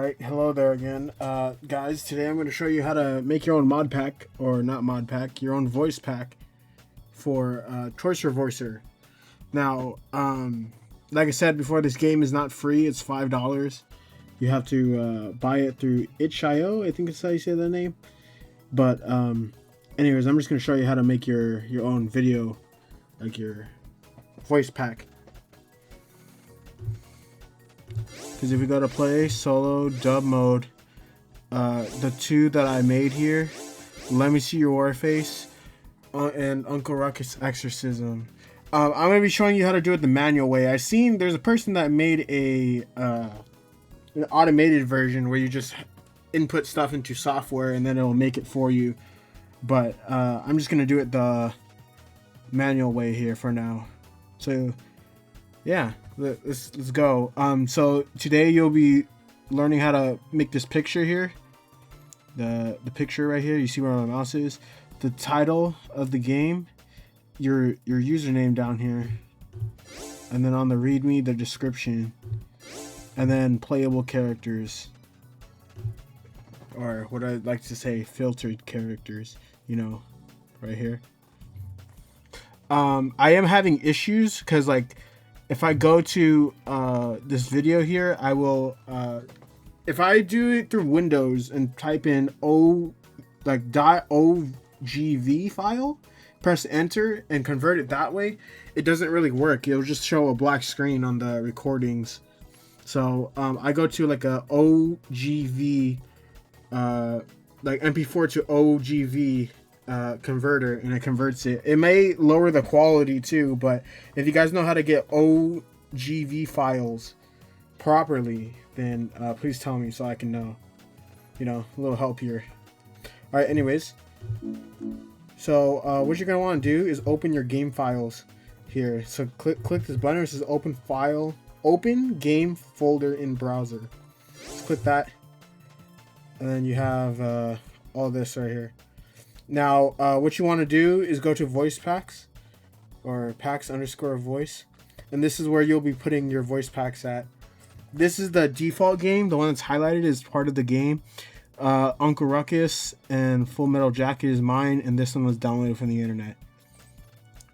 Alright, hello there again. Guys, today I'm going to show you how to make your own mod pack, or not mod pack, your own voice pack for Choicer Voicer. Now, like I said before, this game is not free, it's $5. You have to buy it through itch.io, I think that's how you say the name. But, anyways, I'm just going to show you how to make your own video, like your voice pack. Because if we go to play, solo, dub mode, the two that I made here, Let Me See Your War Face, and Uncle Ruckus Exorcism. I'm going to be showing you how to do it the manual way. I've seen there's a person that made an automated version where you just input stuff into software and then it'll make it for you. But I'm just going to do it the manual way here for now. So, yeah. Let's go. So today you'll be learning how to make this picture here. The picture right here. You see where my mouse is. The title of the game. Your username down here. And then on the README, the description. And then playable characters. Or what I'd like to say, filtered characters. You know, right here. I am having issues because like, if I go to this video here, I will, if I do it through Windows and type in .ogv file, press enter and convert it that way, it doesn't really work. It'll just show a black screen on the recordings. So I go to like a OGV, like MP4 to OGV converter, and it converts it. It may lower the quality too, but if you guys know how to get OGV files properly, then please tell me so I can know. You know, a little help here. All right, anyways, so what you're gonna want to do is open your game files here. So click this button. It says open file, open game folder in browser. Just click that, and then you have all this right here. Now, what you want to do is go to voice packs, or packs_voice, and this is where you'll be putting your voice packs at. This is the default game. The one that's highlighted is part of the game. Uncle Ruckus and Full Metal Jacket is mine, and this one was downloaded from the internet.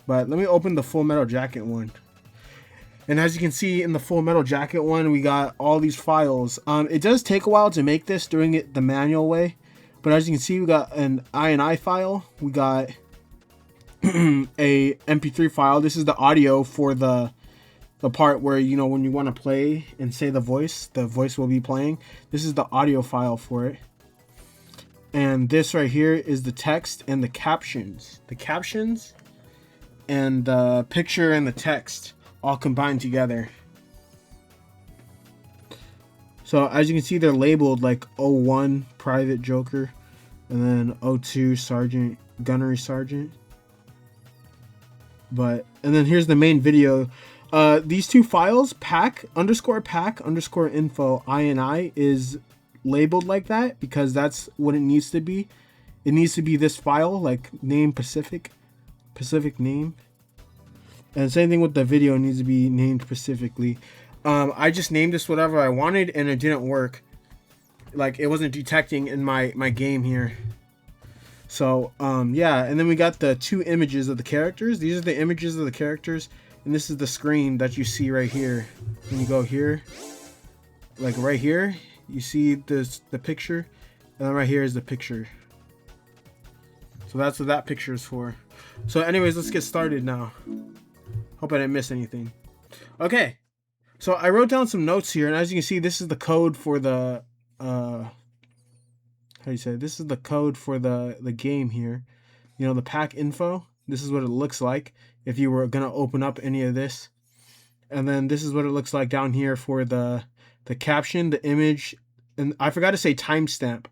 But let me open the Full Metal Jacket one. And as you can see in the Full Metal Jacket one, we got all these files. It does take a while to make this, doing it the manual way. But as you can see, we got an INI file. We got a MP3 file. This is the audio for the part where, you know, when you want to play and say the voice will be playing. This is the audio file for it. And this right here is the text and the captions. The captions and the picture and the text all combined together. So as you can see, they're labeled like 01 Private Joker, and then 02 Sergeant Gunnery Sergeant. And then here's the main video. These two files, pack_info INI, is labeled like that because that's what it needs to be. It needs to be this file, like name Pacific name. And same thing with the video, it needs to be named specifically. I just named this whatever I wanted and it didn't work. Like, it wasn't detecting in my game here. So, yeah, and then we got the two images of the characters. These are the images of the characters, and this is the screen that you see right here. When you go here, like right here, you see the picture, and then right here is the picture. So that's what that picture is for. So anyways, let's get started now. Hope I didn't miss anything. Okay. So I wrote down some notes here, and as you can see, this is the code for the this is the code for the game here. You know, the pack info. This is what it looks like if you were gonna open up any of this. And then this is what it looks like down here for the caption, the image, and I forgot to say timestamp.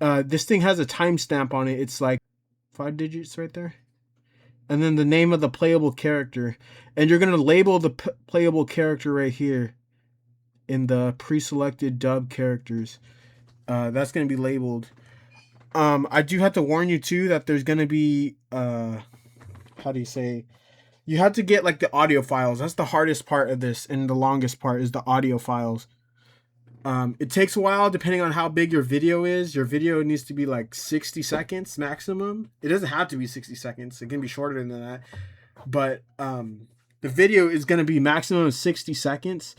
This thing has a timestamp on it. It's like 5 digits right there. And then the name of the playable character. And you're going to label the playable character right here in the pre-selected dub characters. That's going to be labeled. I do have to warn you too that there's going to be, how do you say? You have to get like the audio files. That's the hardest part of this, and the longest part is the audio files. It takes a while depending on how big your video is. Your video needs to be like 60 seconds maximum. It doesn't have to be 60 seconds. It can be shorter than that. But the video is going to be maximum 60 seconds.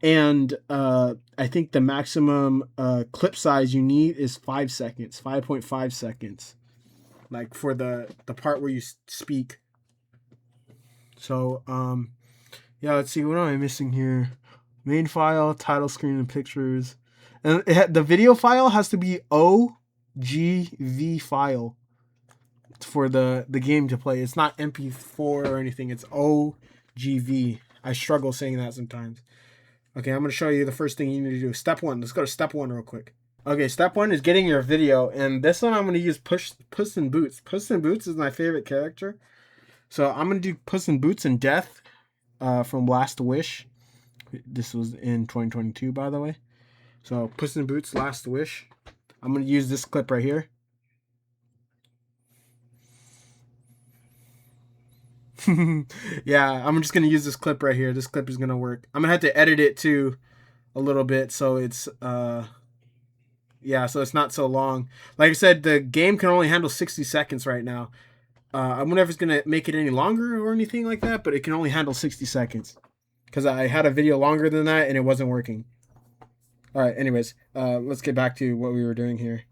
And I think the maximum clip size you need is 5 seconds, 5.5 seconds. Like for the part where you speak. So, yeah, let's see. What am I missing here? Main file, title screen, and pictures. And the video file has to be OGV file for the game to play. It's not MP4 or anything. It's OGV. I struggle saying that sometimes. Okay, I'm going to show you the first thing you need to do. Step 1. Let's go to step 1 real quick. Okay, step 1 is getting your video. And this one I'm going to use Puss in Boots. Puss in Boots is my favorite character. So I'm going to do Puss in Boots and Death from Last Wish. This was in 2022, by the way. So Puss in Boots, Last Wish. I'm going to use this clip right here. Yeah, I'm just going to use this clip right here. This clip is going to work. I'm going to have to edit it too a little bit so it's yeah, so it's not so long. Like I said, the game can only handle 60 seconds right now. I wonder if it's going to make it any longer or anything like that, but it can only handle 60 seconds. Because I had a video longer than that and it wasn't working. Alright, anyways, let's get back to what we were doing here.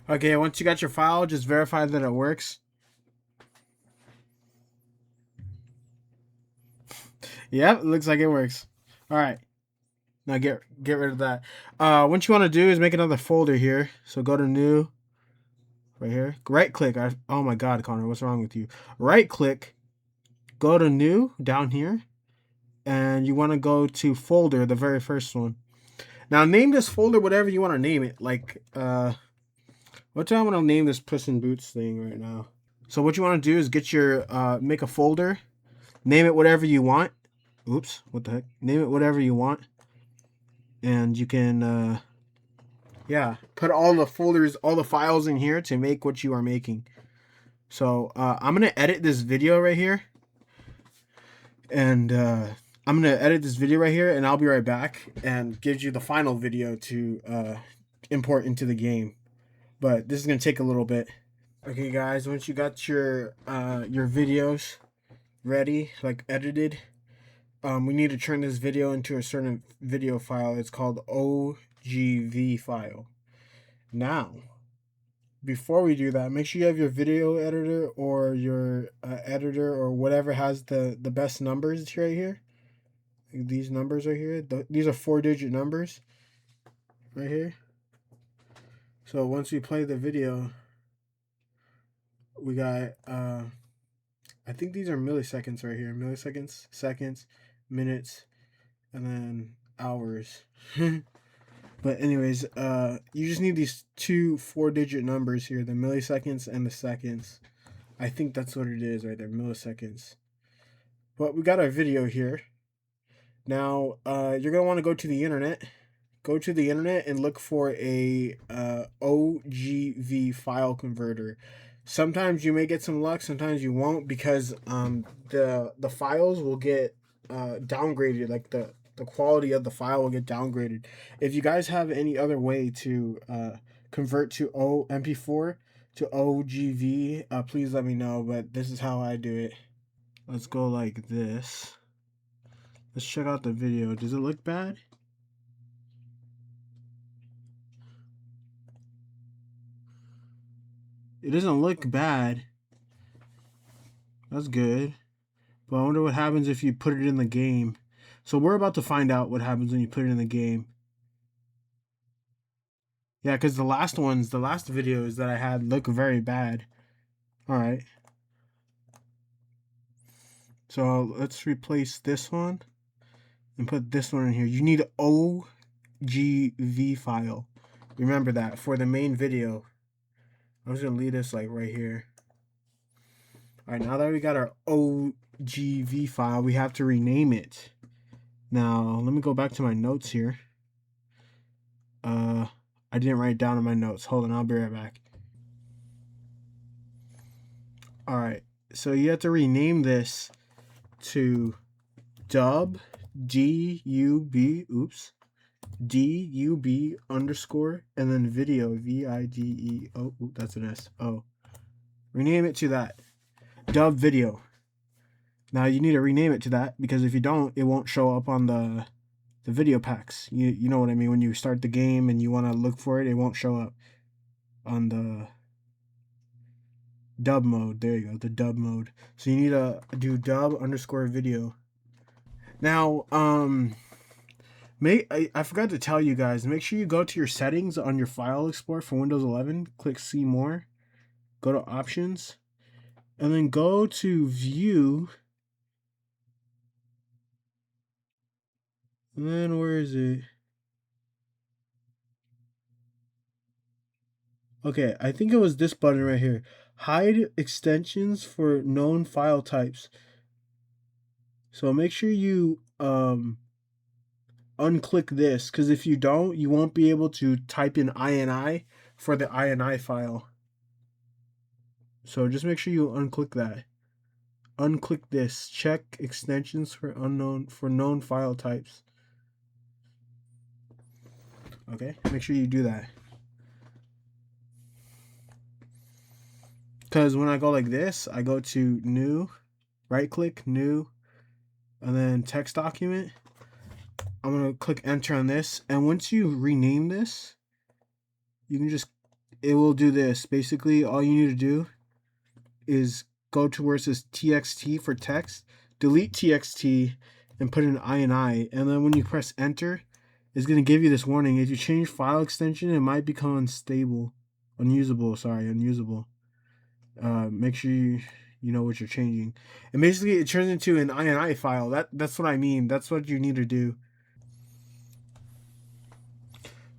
Okay, once you got your file, just verify that it works. Yep, it looks like it works. Alright. Now get rid of that. What you want to do is make another folder here. So go to new. Right here. Right click. Oh my god, Connor, what's wrong with you? Right click. Go to new down here. And you want to go to folder, the very first one. Now name this folder whatever you want to name it. Like, what do I want to name this Puss in Boots thing right now? So what you want to do is get your, make a folder. Name it whatever you want. Oops, what the heck? Name it whatever you want. And you can, yeah, put all the folders, all the files in here to make what you are making. So I'm going to edit this video right here. And I'm going to edit this video right here and I'll be right back and give you the final video to import into the game. But this is going to take a little bit. Okay guys, once you got your videos ready, like edited, we need to turn this video into a certain video file. It's called OGV file. Now, before we do that, make sure you have your video editor or your editor or whatever has the best numbers right here. These numbers right here. These are 4-digit numbers right here. So once we play the video, we got, I think these are milliseconds right here. Milliseconds, seconds, minutes, and then hours. But anyways, you just need these two 4-digit numbers here, the milliseconds and the seconds. I think that's what it is right there, milliseconds. But we got our video here. Now, you're going to want to go to the internet. Go to the internet and look for a OGV file converter. Sometimes you may get some luck, sometimes you won't, because the files will get downgraded, like the quality of the file will get downgraded. If you guys have any other way to convert to MP4 to OGV, please let me know, but this is how I do it. Let's go like this. Let's check out the video. Does it look bad? It doesn't look bad. That's good. But I wonder what happens if you put it in the game. So we're about to find out what happens when you put it in the game. Yeah, because the last videos that I had look very bad. Alright. So let's replace this one and put this one in here. You need OGV file. Remember that for the main video. I'm just going to leave this like right here. Alright, now that we got our OGV file, we have to rename it. Now, let me go back to my notes here. I didn't write it down in my notes. Hold on, I'll be right back. Alright, so you have to rename this to dub, D-U-B, oops, DUB underscore and then video VIDEO. Ooh, that's an S. Oh, rename it to that. Dub video. Now you need to rename it to that because if you don't, it won't show up on the video packs. You know what I mean? When you start the game and you want to look for it, it won't show up on the dub mode. There you go, the dub mode. So you need to do dub underscore video. Now, I forgot to tell you guys, make sure you go to your settings on your file explorer for Windows 11, click see more, go to options, and then go to view, and then where is it? Okay, I think it was this button right here. Hide extensions for known file types. So make sure you unclick this, because if you don't, you won't be able to type in INI for the INI file. So just make sure you unclick that. Unclick this. Check extensions for known file types. Okay, make sure you do that. Because when I go like this, I go to new, right click, new, and then text document. I'm going to click enter on this. And once you rename this, you can just, it will do this. Basically, all you need to do is go to where it says TXT for text, delete TXT, and put in INI. And then when you press enter, it's going to give you this warning. If you change file extension, it might become unusable. Make sure you know what you're changing. And basically, it turns into an INI file. That's what I mean. That's what you need to do.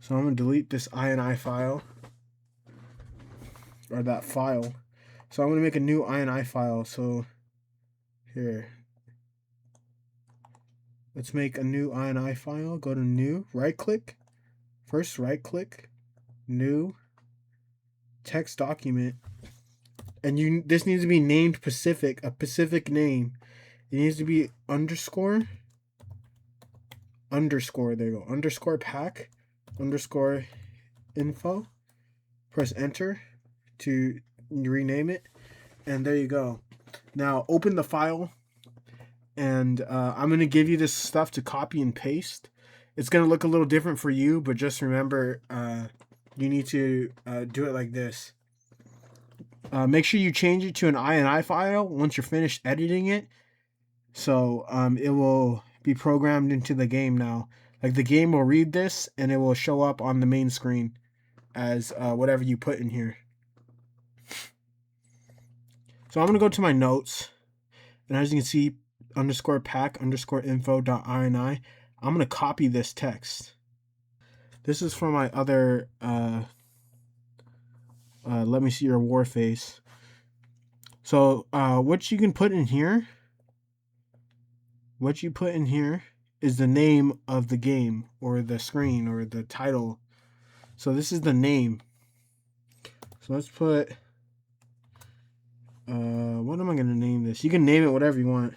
So I'm going to delete this INI file, or that file. So I'm going to make a new INI file. So here, let's make a new INI file. Go to new, right click, first right click, new, text document. And this needs to be named a Pacific name. It needs to be underscore, there you go, underscore pack, underscore info. Press enter to rename it, and there you go. Now open the file, and I'm going to give you this stuff to copy and paste. It's going to look a little different for you, but just remember, you need to do it like this. Make sure you change it to an INI file once you're finished editing it. So it will be programmed into the game now. Like the game will read this and it will show up on the main screen as whatever you put in here. So I'm going to go to my notes. And as you can see, underscore pack underscore info.ini. I'm going to copy this text. This is from my other let me see your war face. So what you can put in here, is the name of the game or the screen or the title. So this is the name. So let's put, what am I going to name this? You can name it whatever you want.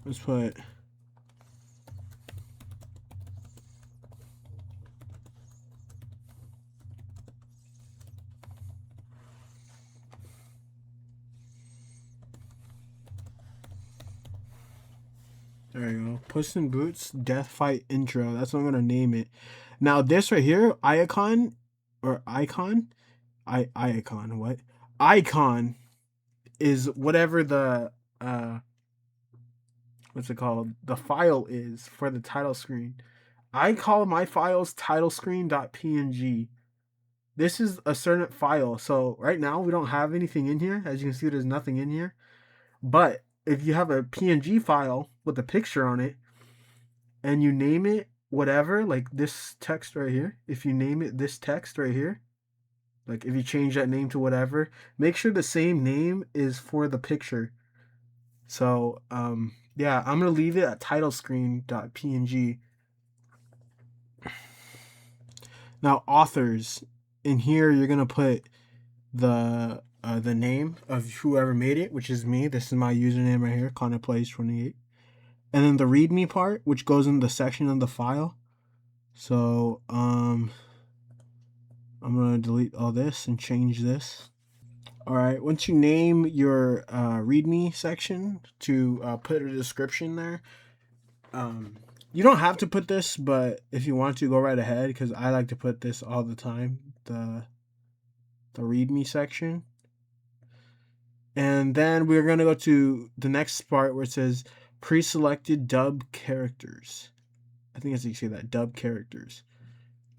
Let's put there you go. Puss in Boots Death Fight Intro. That's what I'm going to name it. Now this right here, icon, what? Icon is whatever the, what's it called? The file is for the title screen. I call my files title screen.png. This is a certain file. So right now we don't have anything in here. As you can see, there's nothing in here. But if you have a PNG file with a picture on it and you name it whatever, like this text right here, if you name it this text right here, like if you change that name to whatever, make sure the same name is for the picture. So yeah, I'm gonna leave it at title screen.png. Now authors, in here you're gonna put the name of whoever made it, which is me. This is my username right here, ConnorPlays28. And then the README part, which goes in the section of the file. So I'm gonna delete all this and change this. All right, once you name your README section to put a description there, you don't have to put this, but if you want to, go right ahead, because I like to put this all the time, the README section. And then we're going to go to the next part where it says pre-selected dub characters. I think that's how you say that, dub characters.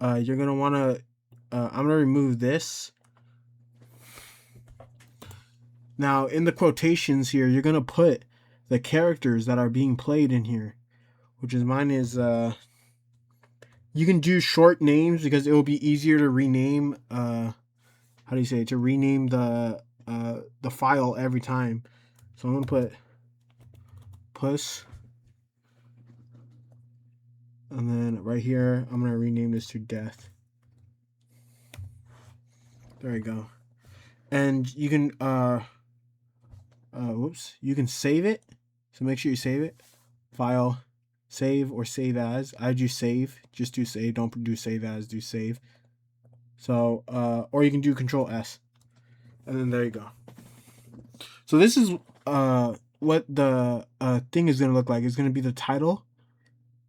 You're going to want to, I'm going to remove this. Now, in the quotations here, you're going to put the characters that are being played in here, which is mine is, you can do short names because it will be easier to rename, how do you say it, to rename the file every time. So I'm going to put puss. And then right here, I'm going to rename this to death. There we go. And you can, you can save it. So make sure you save it. File, save, or save as. I do save. Just do save. Don't do save as. Do save. So, or you can do Control S. And then there you go. So this is what the thing is going to look like. It's going to be the title.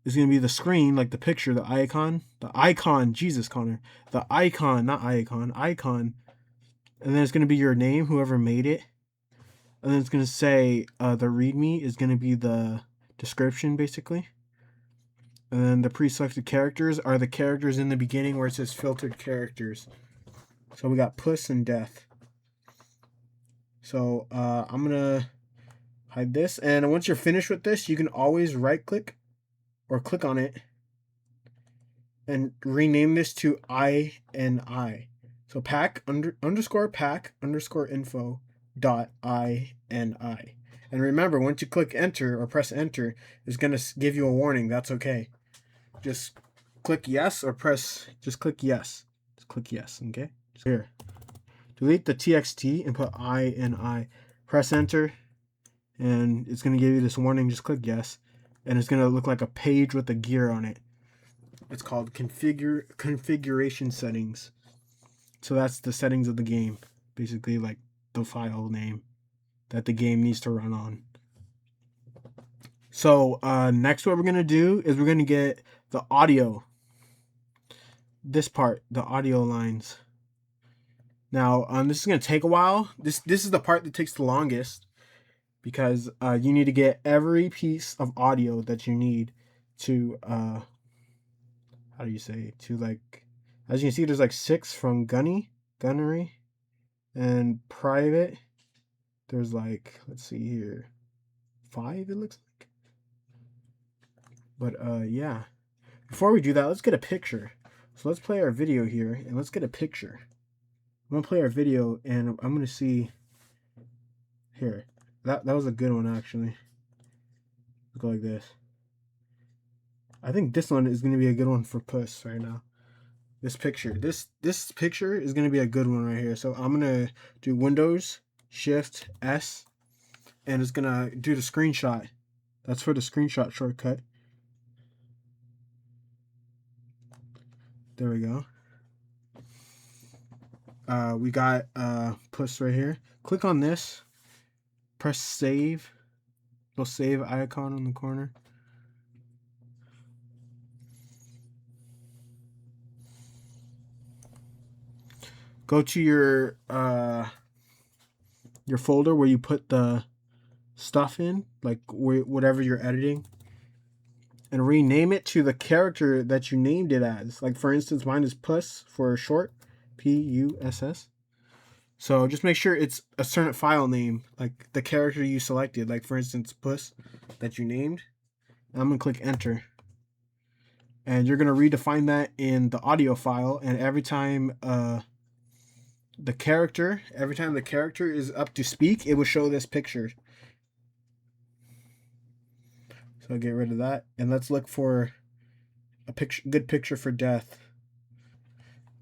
It's going to be the screen, like the picture, the icon, Jesus, Connor. The icon, not icon. And then it's going to be your name, whoever made it. And then it's going to say the README is going to be the description, basically. And then the pre-selected characters are the characters in the beginning where it says filtered characters. So we got puss and death. So I'm going to hide this. And once you're finished with this, you can always right-click or click on it and rename this to INI. So underscore pack underscore info dot INI. And remember, once you click enter or press enter, it's going to give you a warning. That's okay. Just click yes or just click yes. Just click yes, okay? So here, delete the TXT and put INI. Press enter, and it's going to give you this warning. Just click yes. And it's going to look like a page with a gear on it. It's called configuration settings. So that's the settings of the game. Basically, like the file name that the game needs to run on. So next what we're going to do is we're going to get the audio. This part, the audio lines. Now, this is going to take a while. This is the part that takes the longest, because you need to get every piece of audio that you need to, how do you say, to, like, as you can see, there's like 6 from gunnery, and private. There's like, let's see here, 5 it looks like. But yeah, before we do that, let's get a picture. So let's play our video here, and let's get a picture. I'm gonna play our video, and I'm gonna see here. That was a good one, actually. Let's go like this. I think this one is gonna be a good one for puss right now. This picture, this picture is gonna be a good one right here. So I'm gonna do Windows Shift S, and it's gonna do the screenshot. That's for the screenshot shortcut. There we go. We got puss right here. Click on this. Press save. It'll save icon in the corner. Go to your folder where you put the stuff in, like whatever you're editing, and rename it to the character that you named it as. Like, for instance, mine is puss for short, PUSS. So just make sure it's a certain file name, like the character you selected, like for instance, puss that you named. And I'm gonna click enter. And you're gonna redefine that in the audio file, and every time the character is up to speak, it will show this picture. So I'll get rid of that, and let's look for a good picture for death.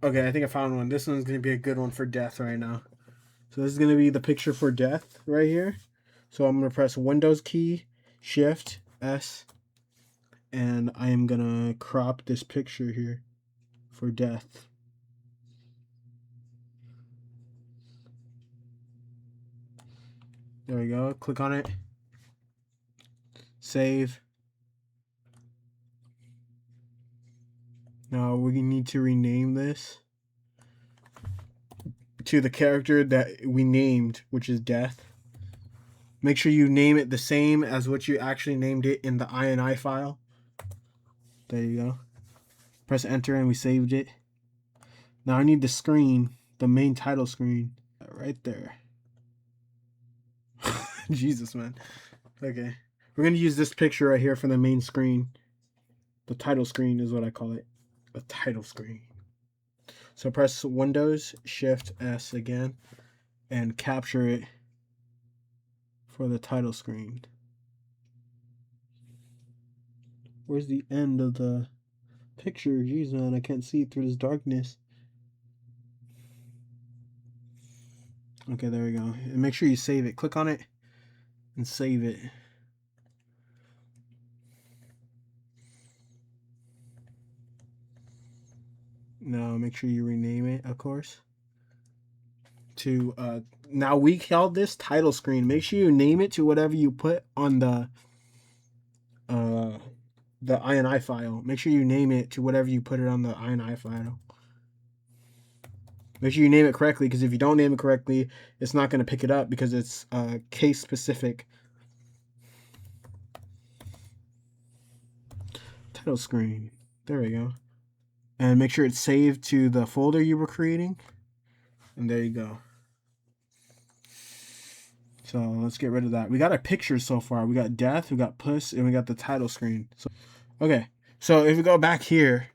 Okay, I think I found one. This one's gonna be a good one for death right now. So this is gonna be the picture for death right here. So I'm gonna press Windows key, Shift S, and I am gonna crop this picture here for death. There we go. Click on it. Save. Now we need to rename this to the character that we named, which is death. Make sure you name it the same as what you actually named it in the INI file. There you go. Press enter and we saved it. Now I need the screen, the main title screen, right there. Jesus, man. Okay. We're going to use this picture right here for the main screen. The title screen is what I call it. The title screen. So press Windows, Shift S again, and capture it for the title screen. Where's the end of the picture? Jeez, man, I can't see it through this darkness. Okay, there we go. And make sure you save it. Click on it and save it. Now make sure you rename it, of course. To now we call this title screen. Make sure you name it to whatever you put on the INI file. Make sure you name it to whatever you put it on the INI file. Make sure you name it correctly, because if you don't name it correctly, it's not going to pick it up because it's case specific. Title screen. There we go. And make sure it's saved to the folder you were creating. And there you go. So let's get rid of that. We got our pictures so far. We got death, we got puss, and we got the title screen. So okay. So if we go back here,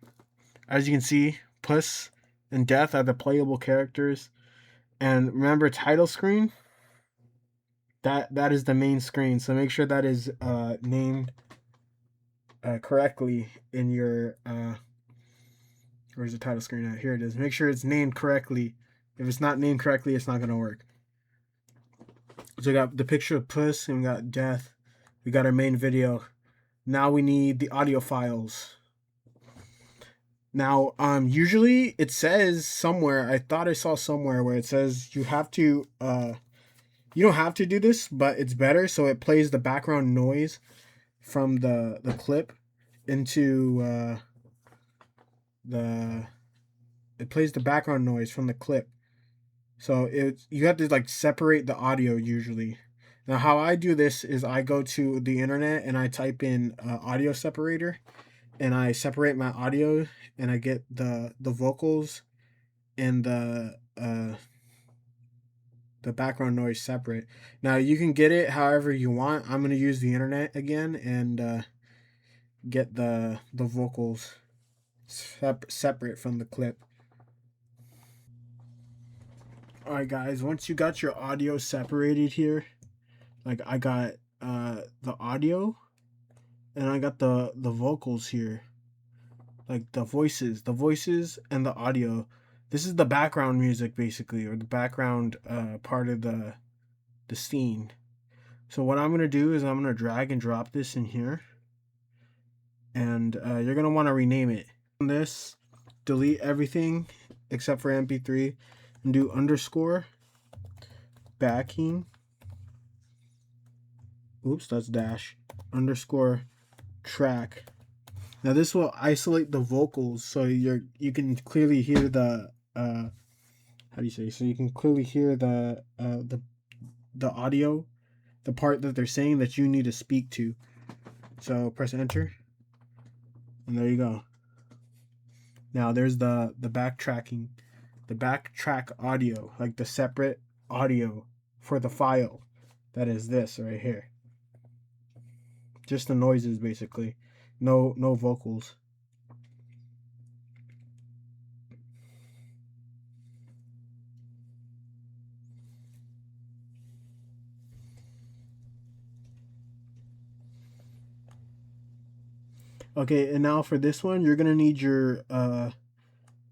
as you can see, puss and death are the playable characters. And remember, title screen, that is the main screen. So make sure that is named correctly in your where's the title screen at? Here it is. Make sure it's named correctly. If it's not named correctly, it's not going to work. So we got the picture of puss and we got death. We got our main video. Now we need the audio files. Now, usually it says somewhere, I thought I saw somewhere where it says you have to, you don't have to do this, but it's better. So it plays the background noise from the clip into it plays the background noise from the clip. So you have to like separate the audio usually. Now how I do this is I go to the internet and I type in audio separator, and I separate my audio, and I get the vocals and the background noise separate. Now you can get it however you want. I'm gonna use the internet again and get the vocals separate from the clip. All right, guys. Once you got your audio separated here, like I got the audio and I got the vocals here, like the voices and the audio. This is the background music basically, or the background part of the scene. So what I'm gonna do is I'm gonna drag and drop this in here, and you're gonna want to rename it. On this, delete everything except for MP3, and do underscore backing. Oops, that's dash underscore track. Now this will isolate the vocals, so you can clearly hear the how do you say? So you can clearly hear the audio, the part that they're saying that you need to speak to. So press enter, and there you go. Now there's the backtracking, the backtrack audio, like the separate audio for the file. That is this right here. Just the noises basically. No vocals. Okay, and now for this one, you're gonna need your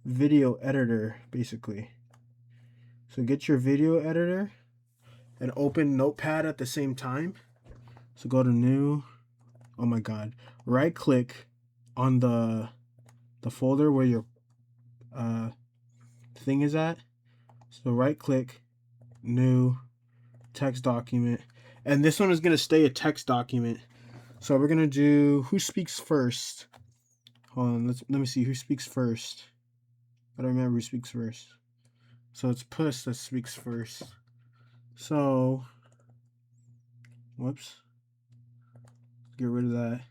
video editor, basically. So get your video editor and open Notepad at the same time. So go to new. Oh my God! Right click on the folder where your thing is at. So right click, new, text document, and this one is gonna stay a text document. So we're gonna do who speaks first. Hold on, let me see who speaks first. I don't remember who speaks first. So it's Puss that speaks first. So, whoops. Get rid of that.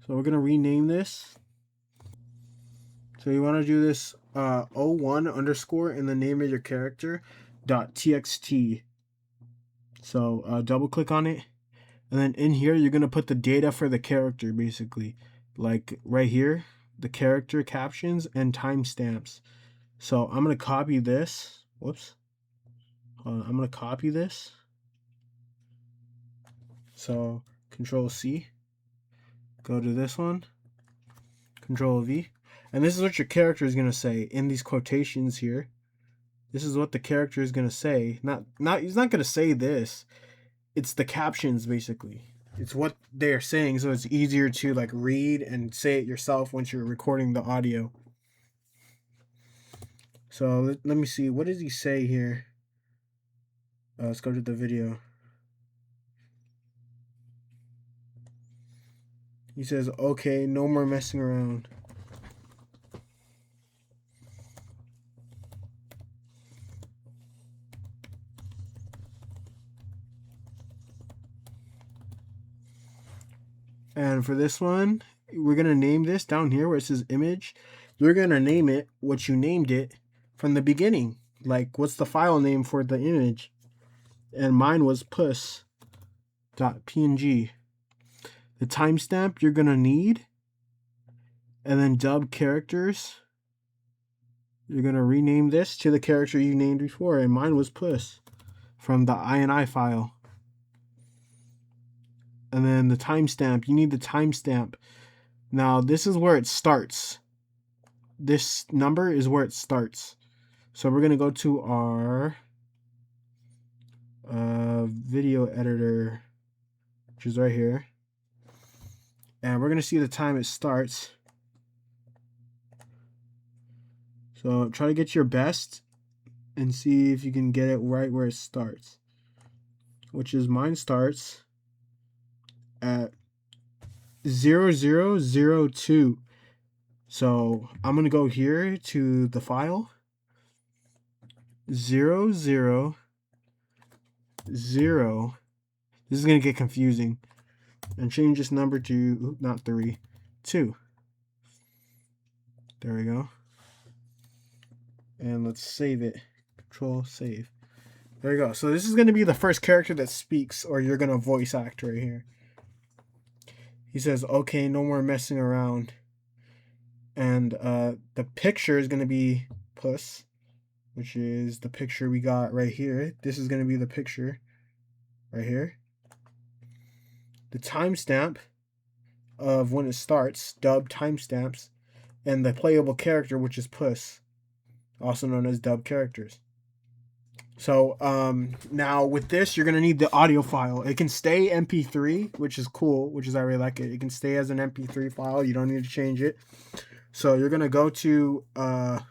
So we're gonna rename this. So you want to do this 01 underscore in the name of your character .txt. So double click on it, and then in here you're gonna put the data for the character, basically, like right here, the character captions and timestamps. So I'm gonna copy this. Whoops. I'm gonna copy this. So Control C. Go to this one. Control V. And this is what your character is gonna say in these quotations here. This is what the character is gonna say. He's not gonna say this. It's the captions, basically. It's what they're saying, so it's easier to like read and say it yourself once you're recording the audio. So let me see. What does he say here? Let's go to the video. He says, "Okay, no more messing around." And for this one, we're gonna name this down here where it says image. You're gonna name it what you named it from the beginning. Like, what's the file name for the image? And mine was puss.png. The timestamp you're gonna need, and then dub characters. You're gonna rename this to the character you named before, and mine was Puss from the INI file. And then the timestamp, you need the timestamp. Now this is where it starts. This number is where it starts. So we're gonna go to our video editor, which is right here, and we're gonna see the time it starts. So try to get your best and see if you can get it right where it starts, which is mine starts at 0002. So I'm gonna go here to the file 000. This is gonna get confusing, and change this number to not 3, 2. There we go. And let's save it. Control save. There you go. So this is gonna be the first character that speaks, or you're gonna voice act right here. He says, "Okay, no more messing around." And the picture is gonna be Puss, which is the picture we got right here. This is gonna be the picture right here. The timestamp of when it starts, dub timestamps, and the playable character, which is Puss, also known as dub characters. So now with this, you're gonna need the audio file. It can stay MP3, which is cool, which is I really like it. It can stay as an MP3 file. You don't need to change it. So you're gonna go to the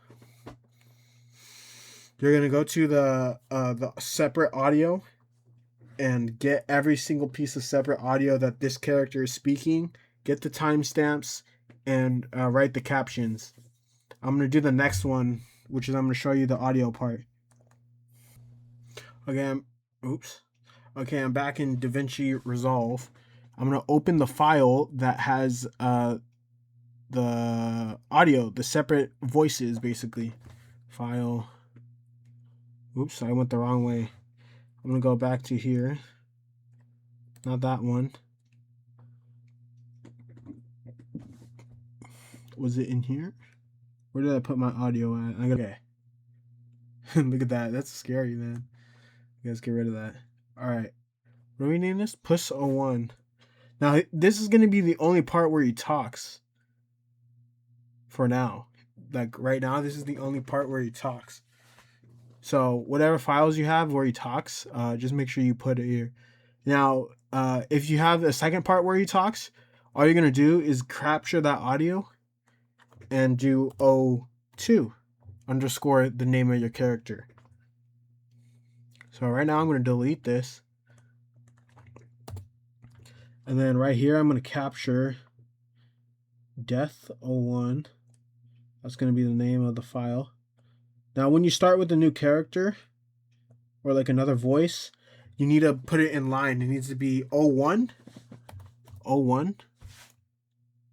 separate audio and get every single piece of separate audio that this character is speaking. Get the timestamps and write the captions. I'm gonna do the next one, which is I'm gonna show you the audio part. Okay, I'm back in DaVinci Resolve. I'm gonna open the file that has the audio, the separate voices, basically. File. Oops, I went the wrong way. I'm gonna go back to here. Not that one. Was it in here? Where did I put my audio at? Okay. Look at that. That's scary, man. You guys get rid of that. Alright. What do we name this? Puss01. Now, this is going to be the only part where he talks. For now. like right now, this is the only part where he talks. So whatever files you have where he talks, just make sure you put it here. Now, if you have the second part where he talks, all you're gonna do is capture that audio and do O2 underscore the name of your character. So right now I'm gonna delete this. And then right here I'm gonna capture death01. That's gonna be the name of the file. Now when you start with a new character or like another voice, you need to put it in line. It needs to be O1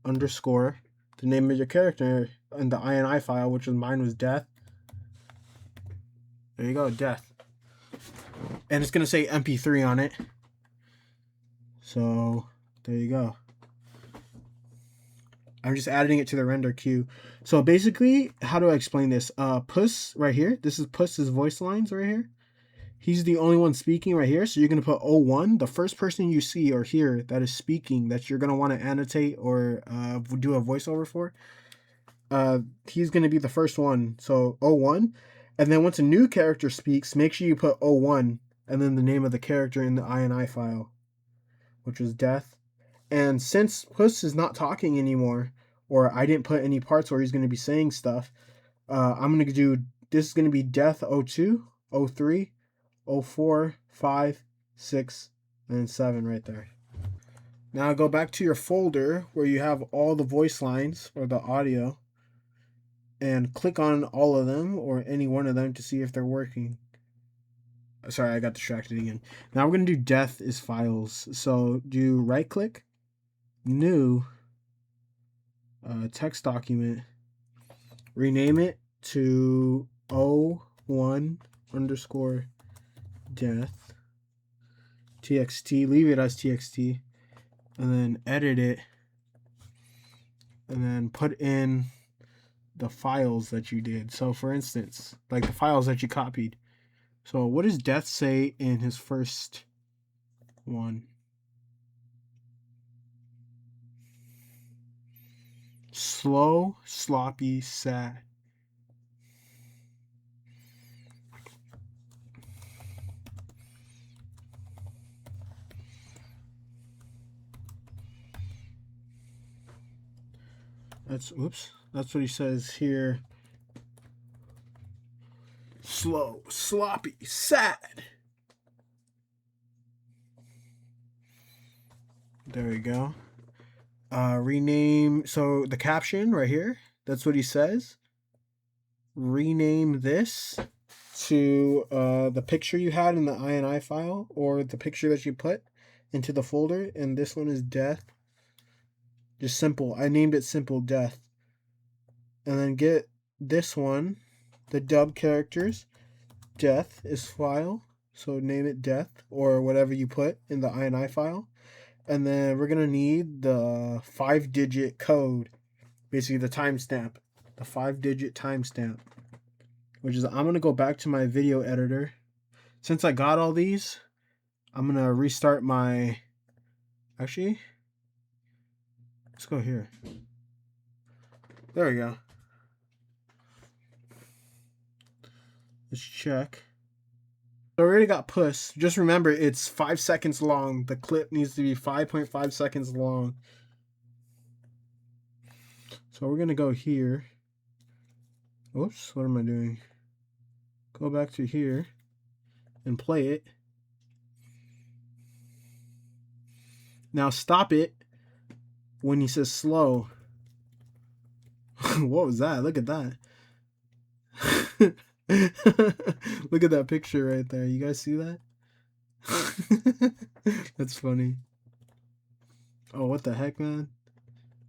underscore the name of your character in the INI file, which was mine was death. There you go, death. And it's gonna say MP3 on it. So there you go. I'm just adding it to the render queue. So basically, how do I explain this? Puss right here. This is Puss's voice lines right here. He's the only one speaking right here. So you're going to put O1, the first person you see or hear that is speaking that you're going to want to annotate or do a voiceover for. He's going to be the first one. So O1. And then once a new character speaks, make sure you put O1 and then the name of the character in the INI file, which was death. And since Puss is not talking anymore, or I didn't put any parts where he's going to be saying stuff, I'm going to do, this is going to be death 02, 03, 04, 5, 6, and 7 right there. Now go back to your folder where you have all the voice lines or the audio and click on all of them or any one of them to see if they're working. Sorry, I got distracted again. Now we're going to do death is files. So do right click, new, text document, rename it to O1 underscore death txt, leave it as txt, and then edit it, and then put in the files that you did. So for instance, like the files that you copied. So what does death say in his first one? Slow, sloppy, sad. That's what he says here. Slow, sloppy, sad. There we go. Rename, so the caption right here, that's what he says. Rename this to the picture you had in the INI file or the picture that you put into the folder, and this one is death. Just simple. I named it simple death. And then get this one, the dub characters. Death is file, so name it death or whatever you put in the INI file. And then we're gonna need the 5-digit code, basically the timestamp, the 5-digit timestamp, which is, I'm gonna go back to my video editor. Since I got all these, I'm gonna restart my, actually, let's go here. There we go. Let's check. So I already got Puss. Just remember, it's 5 seconds long. The clip needs to be 5.5 seconds long. So we're going to go here. Oops, what am I doing? Go back to here and play it. Now stop it when he says slow. What was that? Look at that. Look at that picture right there. You guys see that? That's funny. Oh, what the heck, man?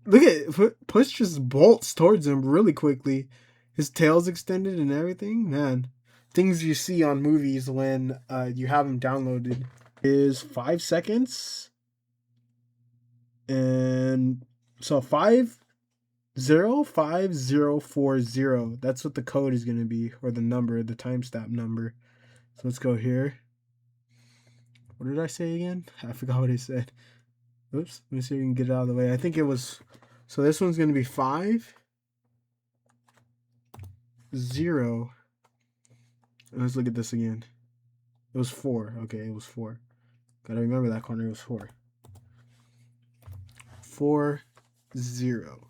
Look at Puss just bolts towards him really quickly. His tail's extended and everything. Man, things you see on movies when you have them downloaded. Is 5 seconds. And so 505040. That's what the code is going to be, or the number, the timestamp number. So let's go here. What did I say again? I forgot what I said. Oops. Let me see if we can get it out of the way. I think it was, so this one's going to be 5. 0. Let's look at this again. It was 4. Okay, it was 4. Gotta remember that corner. It was 4. 4, 0.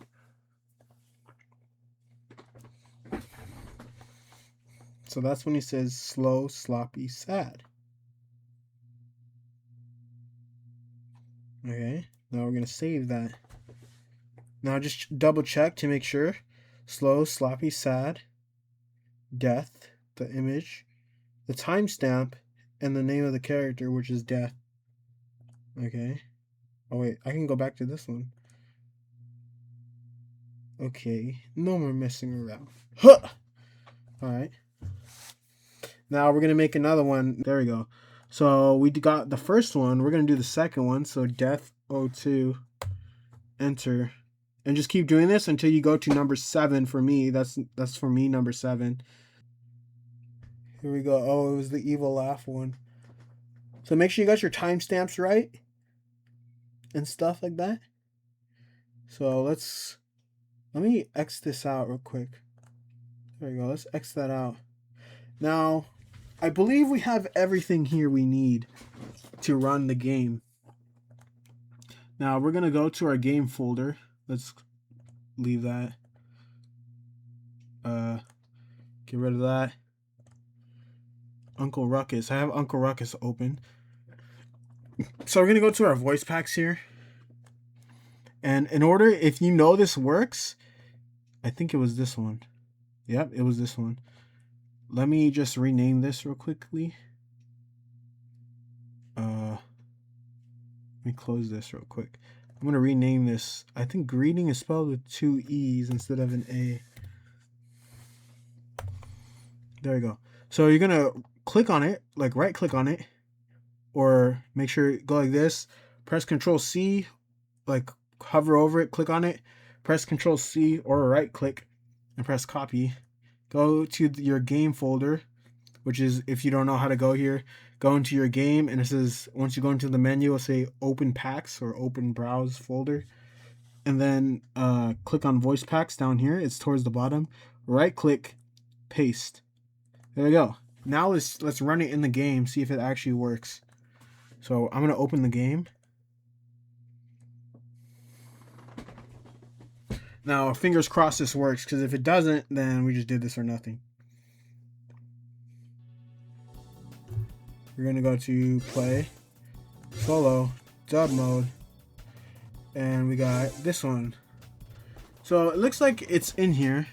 So that's when he says slow, sloppy, sad. Okay, now we're gonna save that. Now just double check to make sure. Slow, sloppy, sad, death, the image, the timestamp, and the name of the character, which is death. Okay. Oh wait, I can go back to this one. Okay, no more messing around. Huh! Alright. Now we're gonna make another one. There we go. So we got the first one. We're gonna do the second one. So death 02, enter, and just keep doing this until you go to number 7 for me. That's for me, number 7. Here we go. Oh, it was the evil laugh one. So make sure you got your timestamps right and stuff like that. So let me X this out real quick. There we go. Let's X that out. Now, I believe we have everything here we need to run the game. Now, we're going to go to our game folder. Let's leave that. Get rid of that. Uncle Ruckus. I have Uncle Ruckus open. So we're going to go to our voice packs here. And in order, if you know this works, I think it was this one. Yep, it was this one. Let me just rename this real quickly. Let me close this real quick. I'm going to rename this. I think greeting is spelled with 2 E's instead of an A. There we go. So you're going to click on it, like right click on it, or make sure go like this. Press Control C, like hover over it, click on it, press Control C or right click and press copy. Go to your game folder, which is, if you don't know how to go here, go into your game, and it says, once you go into the menu, it'll say open packs or open browse folder. And then click on voice packs down here. It's towards the bottom. Right click, paste. There we go. Now let's run it in the game, see if it actually works. So I'm gonna open the game. Now fingers crossed this works, because if it doesn't, then we just did this for nothing. We're gonna go to play, solo, dub mode, and we got this one. So it looks like it's in here.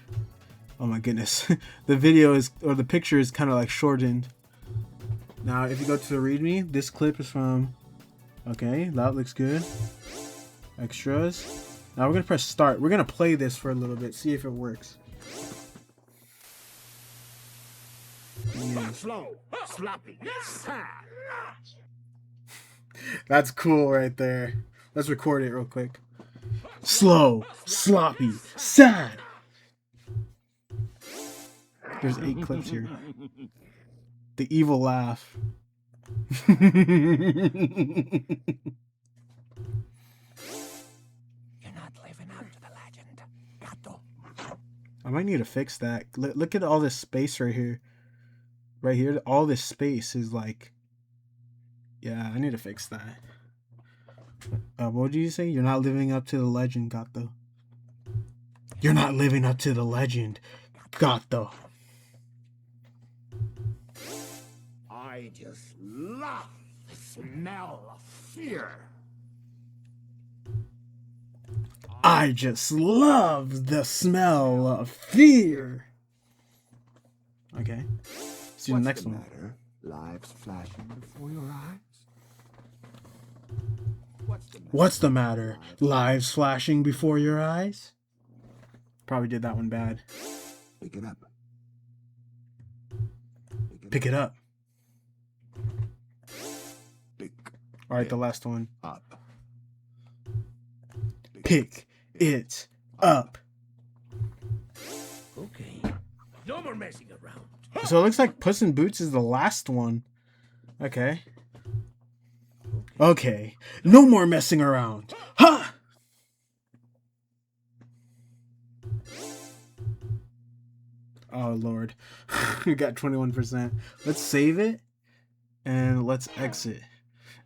Oh my goodness. The video is, or the picture is kind of like shortened. Now if you go to the readme, this clip is from, okay, that looks good. Extras. Now we're gonna press start. We're gonna play this for a little bit, see if it works. Yeah. Slow, sloppy, sad. That's cool right there. Let's record it real quick. Slow, sloppy, sad. There's 8 clips here. The evil laugh. You're not living up to the legend, Gato. I might need to fix that. Look at all this space right here. Right here, all this space is like... Yeah, I need to fix that. What did you say? You're not living up to the legend, Gato. You're not living up to the legend, Gato. I just love the smell of fear. I just love the smell of fear. Okay. Let's do the next one. Matter? Lives flashing before your eyes? What's the matter? Lives flashing before your eyes? Probably did that one bad. Pick it up. Pick it up. Pick Alright, the last one. up. Pick it up. Okay. No more messing around. So it looks like Puss in Boots is the last one. Okay. Okay. No more messing around. Ha! Oh Lord, we got 21%. Let's save it and let's exit.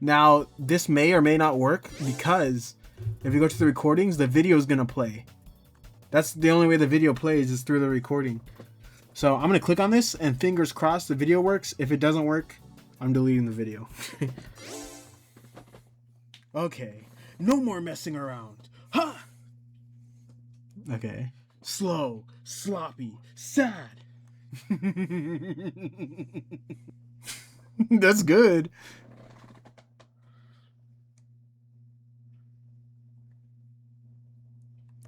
Now this may or may not work because if you go to the recordings, the video is gonna play. That's the only way the video plays is through the recording. So I'm gonna click on this and fingers crossed the video works. If it doesn't work, I'm deleting the video. Okay, no more messing around. Ha! Okay. Slow, sloppy, sad. That's good.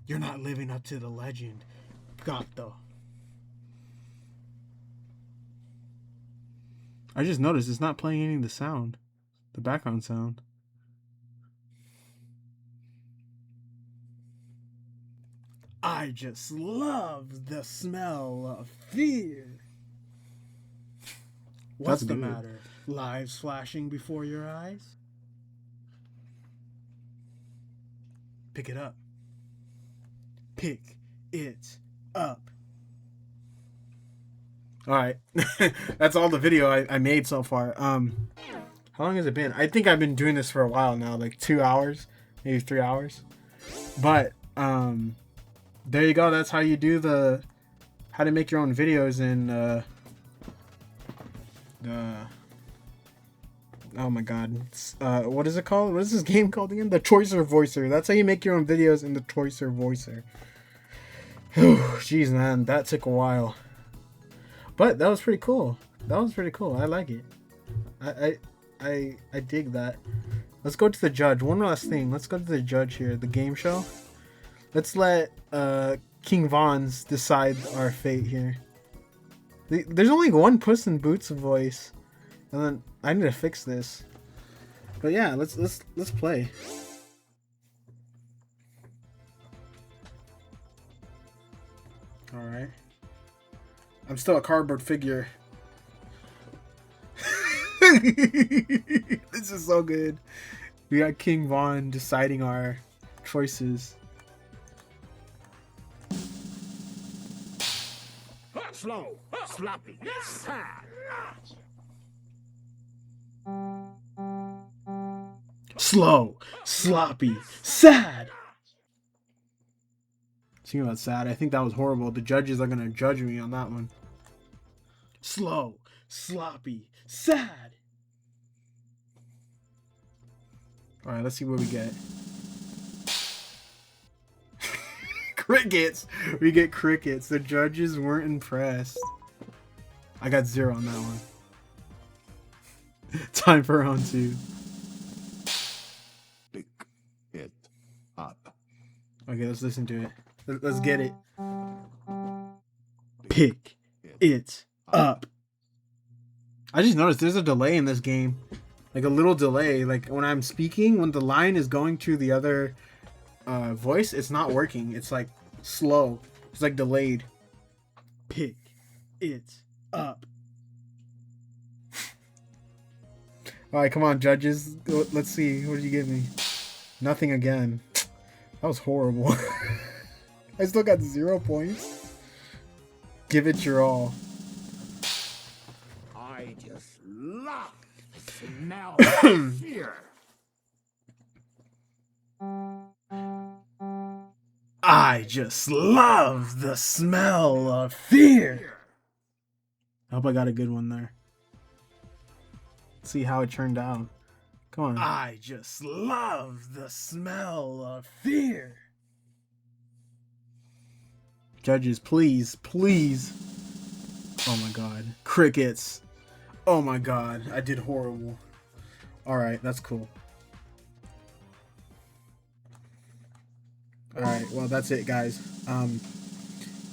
You're not living up to the legend. Gato. I just noticed it's not playing any of the sound. The background sound. I just love the smell of fear. What's the matter? Lives flashing before your eyes? Pick it up. Pick it up. Alright. That's all the video I made so far. How long has it been? I think I've been doing this for a while now, like 2 hours, maybe 3 hours. But there you go. That's how you do how to make your own videos in oh my god. What is it called? What is this game called again? The Choicer Voicer. That's how you make your own videos in the Choicer Voicer. Jeez, man, that took a while. But that was pretty cool. That was pretty cool. I like it. I dig that. Let's go to the judge. One last thing. Let's go to the judge here. The game show. Let's let King Von's decide our fate here. There's only one Puss in Boots voice, and then I need to fix this. But yeah, let's play. All right. I'm still a cardboard figure. This is so good. We got King Von deciding our choices. Slow, sloppy, sad. Slow, sloppy, sad. Speaking about sad, I think that was horrible. The judges are gonna judge me on that one. Slow, sloppy, sad. Alright, let's see what we get. Crickets! We get crickets. The judges weren't impressed. I got 0 on that one. Time for round 2. Pick it up. Okay, let's listen to it. Let's get it. Pick it up. I just noticed there's a delay in this game. Like a little delay. Like when I'm speaking, when the line is going to the other voice, it's not working. It's like slow. It's like delayed. Pick it up. Alright, come on, judges. Let's see. What did you give me? Nothing again. That was horrible. I still got 0 points. Give it your all. I just love the smell of fear. I just love the smell of fear. I hope I got a good one there. Let's see how it turned out. Come on. I just love the smell of fear. Judges, please, please. Oh my god. Crickets. Oh my god. I did horrible. Alright, that's cool. Alright, well that's it guys.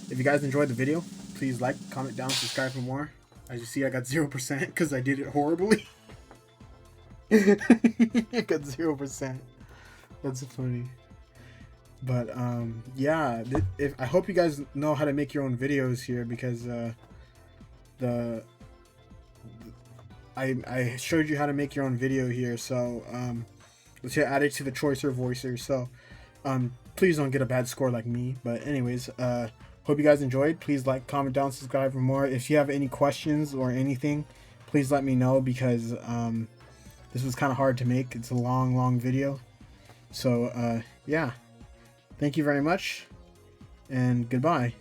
If you guys enjoyed the video, please like, comment down, subscribe for more. As you see, I got 0% because I did it horribly. I got 0%. That's funny. But yeah, I hope you guys know how to make your own videos here, because I showed you how to make your own video here. So let's add it to the Choicer Voicer. So please don't get a bad score like me. But anyways, Hope you guys enjoyed. Please like, comment down, subscribe for more. If you have any questions or anything, please let me know, because this was kind of hard to make. It's a long video. So yeah, thank you very much, and goodbye.